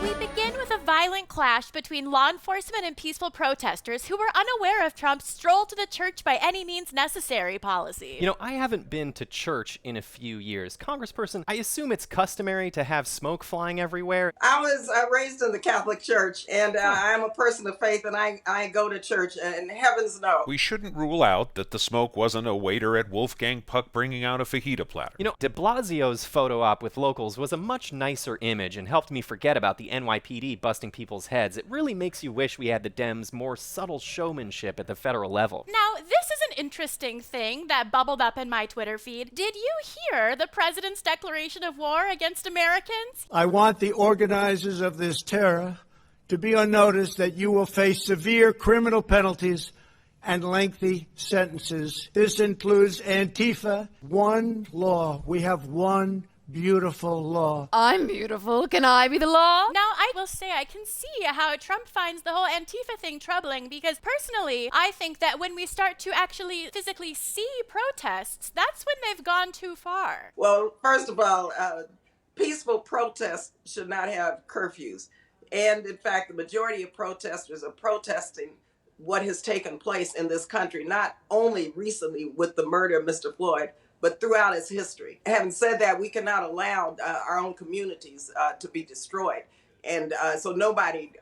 We begin with a violent clash between law enforcement and peaceful protesters who were unaware of Trump's stroll to the church by any means necessary policy. You know, I haven't been to church in a few years. Congressperson, I assume it's customary to have smoke flying everywhere. I was raised in the Catholic Church, and I'm a person of faith, and I go to church, and heavens no. We shouldn't rule out that the smoke wasn't a waiter at Wolfgang Puck bringing out a fajita platter. You know, de Blasio's photo op with locals was a much nicer image and helped me forget about the NYPD busting people's heads. It really makes you wish we had the Dems' more subtle showmanship at the federal level. Now, this is an interesting thing that bubbled up in my Twitter feed. Did you hear the president's declaration of war against Americans? I want the organizers of this terror to be on notice that you will face severe criminal penalties and lengthy sentences. This includes Antifa. One law. We have one beautiful law. I'm beautiful. Can I be the law? Now, I will say I can see how Trump finds the whole Antifa thing troubling because personally, I think that when we start to actually physically see protests, that's when they've gone too far. Well, first of all, peaceful protests should not have curfews. And in fact, the majority of protesters are protesting what has taken place in this country, not only recently with the murder of Mr. Floyd, but throughout its history. Having said that, we cannot allow our own communities to be destroyed. And so nobody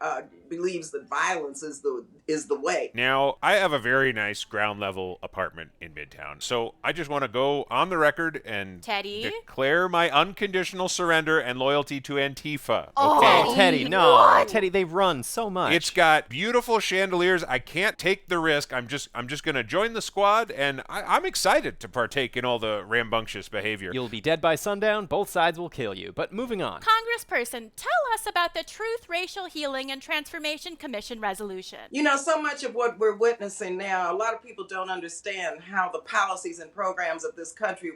believes that violence is the way. Now, I have a very nice ground level apartment in Midtown, so I just want to go on the record and Teddy? declare my unconditional surrender and loyalty to Antifa. Oh, Teddy, no. what? Teddy, they run so much. It's got beautiful chandeliers. I can't take the risk. I'm just going to join the squad, and I'm excited to partake in all the rambunctious behavior. You'll be dead by sundown. Both sides will kill you. But moving on. Congressperson, tell us about the Truth, Racial Healing, and Transformation Commission resolution. You know, so much of what we're witnessing now, a lot of people don't understand how the policies and programs of this country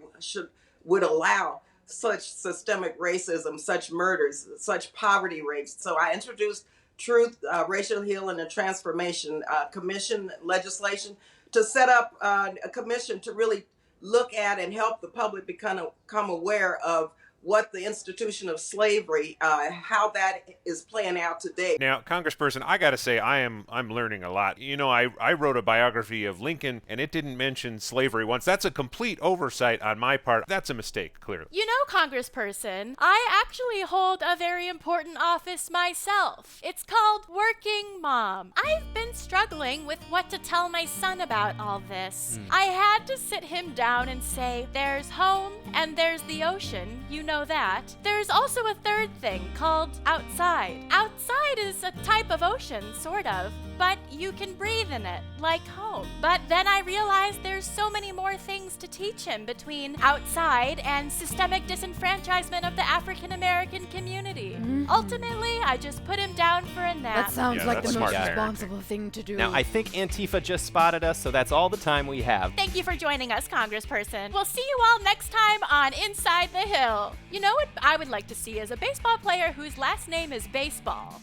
would allow such systemic racism, such murders, such poverty rates. So I introduced Truth, Racial Healing, and Transformation Commission legislation to set up a commission to really look at and help the public become aware of what the institution of slavery, how that is playing out today. Now, Congressperson, I got to say, I'm learning a lot. You know, I wrote a biography of Lincoln, and it didn't mention slavery once. That's a complete oversight on my part. That's a mistake, clearly. You know, Congressperson, I actually hold a very important office myself. It's called Working Mom. I've been struggling with what to tell my son about all this. I had to sit him down and say, there's home and there's the ocean. You know that. There's also a third thing called outside. Outside is a type of ocean, sort of, but you can breathe in it, like home. But then I realized there's so many more things to teach him between outside and systemic disenfranchisement of the African American community. Ultimately, I just put him down for a nap. That sounds like the most smart. responsible thing to do. Now, I think Antifa just spotted us, so that's all the time we have. Thank you for joining us, Congressperson. We'll see you all next time on Inside the Hill. You know what I would like to see is a baseball player whose last name is Baseball.